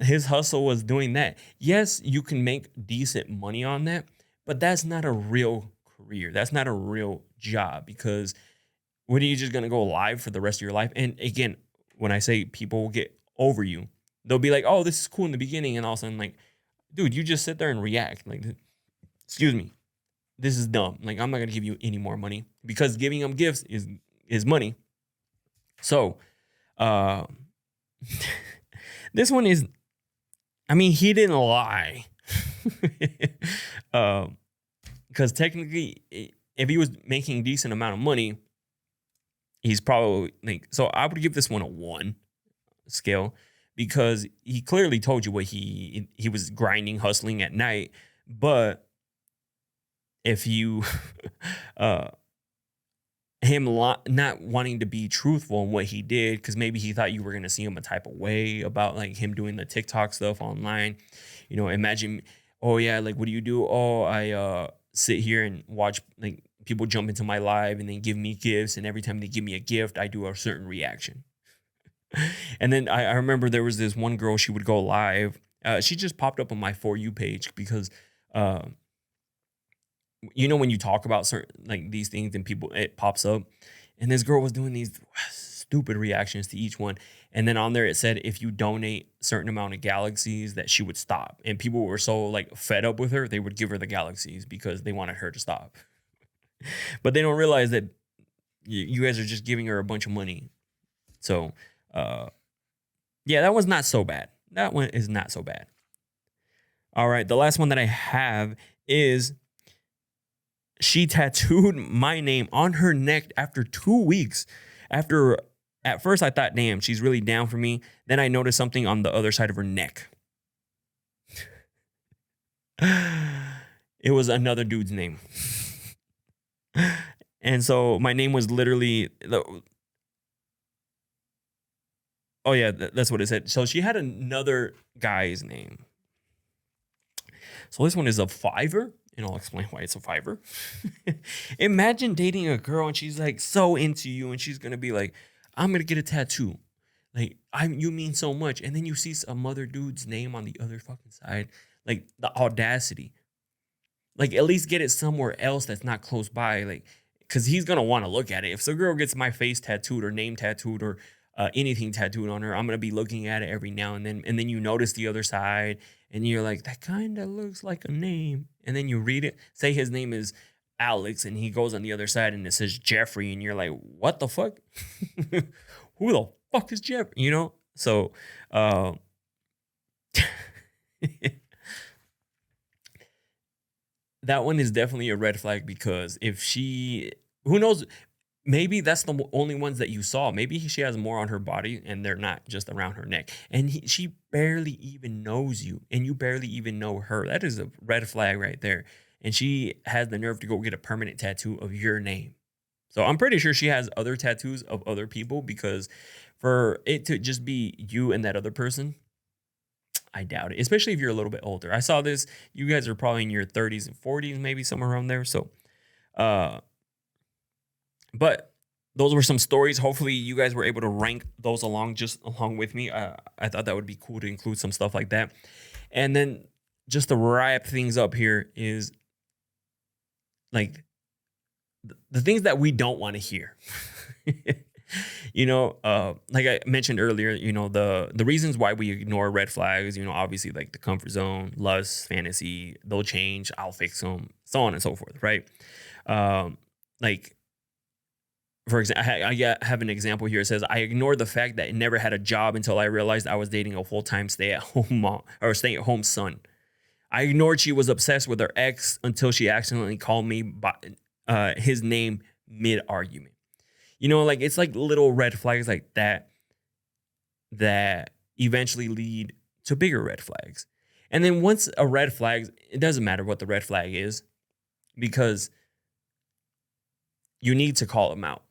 his hustle was doing that. Yes, you can make decent money on that, but that's not a real career. That's not a real job, because what are you just going to go live for the rest of your life? And again, when I say people will get over you, they'll be like, oh, this is cool in the beginning. And all of a sudden, like, dude, you just sit there and react. Like, excuse me, this is dumb. Like, I'm not going to give you any more money, because giving them gifts is money. So, this one is, I mean, he didn't lie. Because technically, if he was making a decent amount of money, he's probably like, so I would give this one a 1 scale, because he clearly told you what he was grinding, hustling at night. But if you, him not wanting to be truthful in what he did, because maybe he thought you were going to see him a type of way about like him doing the TikTok stuff online. You know, imagine, oh yeah, like, what do you do? Oh, I sit here and watch like people jump into my live and then give me gifts, and every time they give me a gift, I do a certain reaction. And then I remember there was this one girl, she would go live. She just popped up on my For You page because, you know, when you talk about certain like these things and people, it pops up. And this girl was doing these stupid reactions to each one. And then on there, it said, if you donate a certain amount of galaxies, that she would stop. And people were so like fed up with her, they would give her the galaxies because they wanted her to stop. But they don't realize that you guys are just giving her a bunch of money. So, yeah, that was not so bad. That one is not so bad. All right. The last one that I have is she tattooed my name on her neck after 2 weeks. At first I thought, damn, she's really down for me. Then I noticed something on the other side of her neck. It was another dude's name. And so my name was literally, oh yeah, that's what it said. So she had another guy's name. So this one is a Fiverr, and I'll explain why it's a Fiverr. Imagine dating a girl and she's like so into you, and she's gonna be like, I'm gonna get a tattoo. Like, you mean so much. And then you see some other dude's name on the other fucking side. Like, the audacity. Like, at least get it somewhere else that's not close by. Like, because he's gonna want to look at it. If some girl gets my face tattooed or name tattooed, or anything tattooed on her, I'm gonna be looking at it every now and then you notice the other side, and you're like, that kind of looks like a name, and then you read it. Say his name is Alex, and he goes on the other side, and it says Jeffrey, and you're like, what the fuck? Who the fuck is Jeffrey? You know? So, uh, that one is definitely a red flag because if she, who knows, maybe that's the only ones that you saw. Maybe she has more on her body and they're not just around her neck. And she barely even knows you and you barely even know her. That is a red flag right there. And she has the nerve to go get a permanent tattoo of your name. So I'm pretty sure she has other tattoos of other people because for it to just be you and that other person, I doubt it, especially if you're a little bit older. I saw this. You guys are probably in your 30s and 40s, maybe somewhere around there. So, uh, but those were some stories. Hopefully, you guys were able to rank those along just along with me. I thought that would be cool to include some stuff like that. And then just to wrap things up here is like the things that we don't want to hear. Like I mentioned earlier, the reasons why we ignore red flags, obviously like the comfort zone, lust, fantasy, they'll change, I'll fix them, so on and so forth, right? Like, for example, I have an example here. It says, I ignored the fact that I never had a job until I realized I was dating a full-time stay-at-home mom or stay-at-home son. I ignored she was obsessed with her ex until she accidentally called me by his name mid-argument. Like it's like little red flags like that eventually lead to bigger red flags. And then once a red flag, it doesn't matter what the red flag is because you need to call him out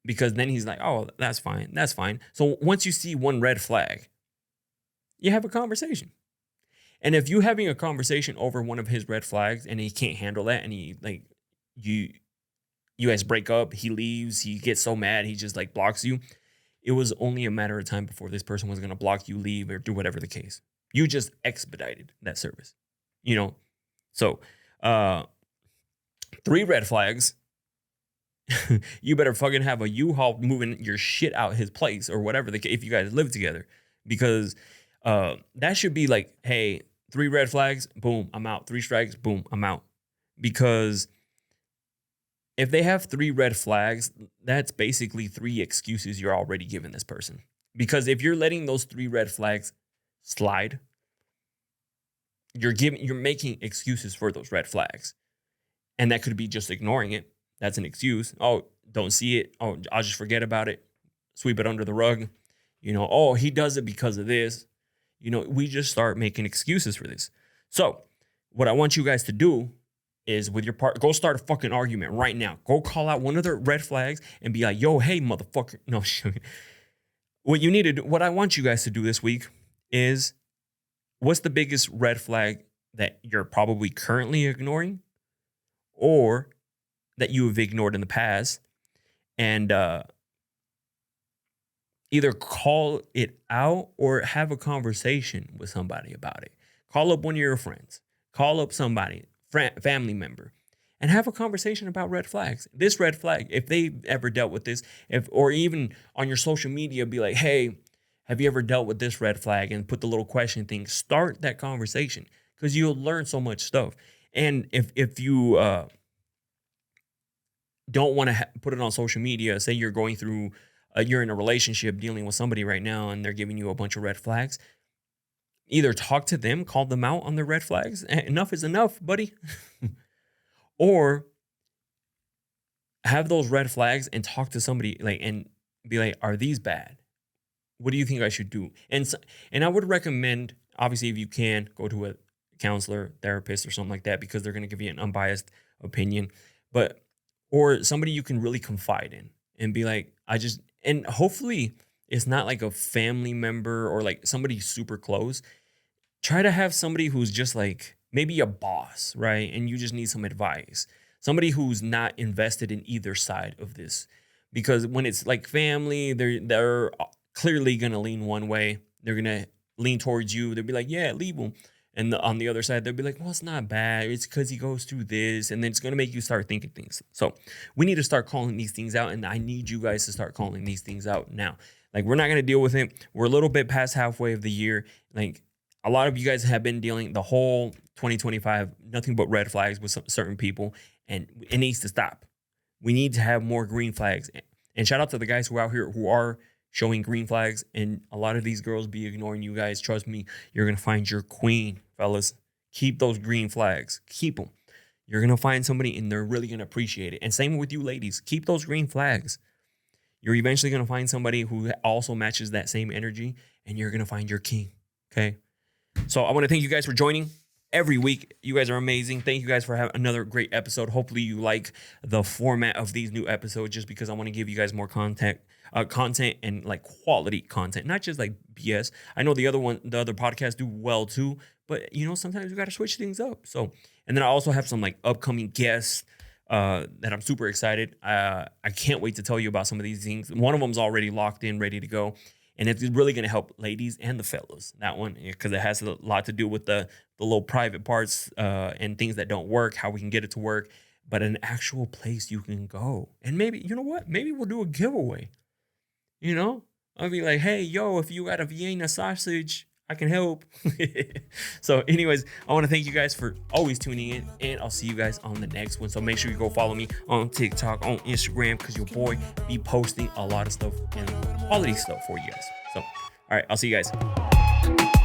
because then he's like, oh, that's fine. That's fine. So once you see one red flag, you have a conversation. And if you're having a conversation over one of his red flags and he can't handle that and you guys break up, he leaves, he gets so mad, he just like blocks you. It was only a matter of time before this person was going to block you, leave, or do whatever the case. You just expedited that service, So, 3 red flags. You better fucking have a U-Haul moving your shit out his place or whatever if you guys live together, because that should be like, hey, 3 red flags, boom, I'm out. 3 strikes, boom, I'm out. Because if they have 3 red flags, that's basically 3 excuses you're already giving this person. Because if you're letting those 3 red flags slide, you're making excuses for those red flags. And that could be just ignoring it. That's an excuse. Oh, don't see it. Oh, I'll just forget about it. Sweep it under the rug. Oh, he does it because of this. We just start making excuses for this. So what I want you guys to do is with your partner, go start a fucking argument right now. Go call out one of the red flags and be like, yo, hey, motherfucker. No, what I want you guys to do this week is, what's the biggest red flag that you're probably currently ignoring or that you have ignored in the past? And either call it out or have a conversation with somebody about it. Call up one of your friends. Call up somebody, family member, and have a conversation about red flags. This red flag, if they ever dealt with this, or even on your social media, be like, hey, have you ever dealt with this red flag? And put the little question thing. Start that conversation because you'll learn so much stuff. And if you don't want to put it on social media, say you're going through, you're in a relationship dealing with somebody right now and they're giving you a bunch of red flags, either talk to them, call them out on their red flags. Enough is enough, buddy. Or have those red flags and talk to somebody and be like, are these bad? What do you think I should do? And I would recommend, obviously, if you can, go to a counselor, therapist, or something like that, because they're going to give you an unbiased opinion. Or somebody you can really confide in and be like, and hopefully it's not like a family member or like somebody super close. Try to have somebody who's just like maybe a boss, right? And you just need some advice. Somebody who's not invested in either side of this. Because when it's like family, they're clearly going to lean one way. They're going to lean towards you. They'll be like, yeah, leave him. And on the other side, they'll be like, well, it's not bad. It's because he goes through this. And then it's going to make you start thinking things. So we need to start calling these things out. And I need you guys to start calling these things out now. Like, we're not going to deal with it. We're a little bit past halfway of the year. Like, a lot of you guys have been dealing the whole 2025, nothing but red flags with certain people, and it needs to stop. We need to have more green flags. And shout out to the guys who are out here who are showing green flags, and a lot of these girls be ignoring you guys. Trust me, you're going to find your queen, fellas. Keep those green flags. Keep them. You're going to find somebody, and they're really going to appreciate it. And same with you ladies. Keep those green flags. You're eventually going to find somebody who also matches that same energy, and you're going to find your king, okay? So I want to thank you guys for joining every week. You guys are amazing. Thank you guys for having another great episode. Hopefully you like the format of these new episodes, just because I want to give you guys more content and like quality content, not just like BS. I know the other podcasts do well too, but you know, sometimes you got to switch things up. So, and then I also have some like upcoming guests that I'm super excited. I can't wait to tell you about some of these things. One of them's already locked in, ready to go. And it's really going to help ladies and the fellas, that one, because it has a lot to do with the little private parts and things that don't work, how we can get it to work, but an actual place you can go. And maybe, you know what? Maybe we'll do a giveaway. You know, I'll be like, hey, yo, if you got a Vienna sausage, I can help. So anyways, I want to thank you guys for always tuning in, and I'll see you guys on the next one. So make sure you go follow me on TikTok, on Instagram, because your boy be posting a lot of stuff and quality stuff for you guys. So, all right, I'll see you guys.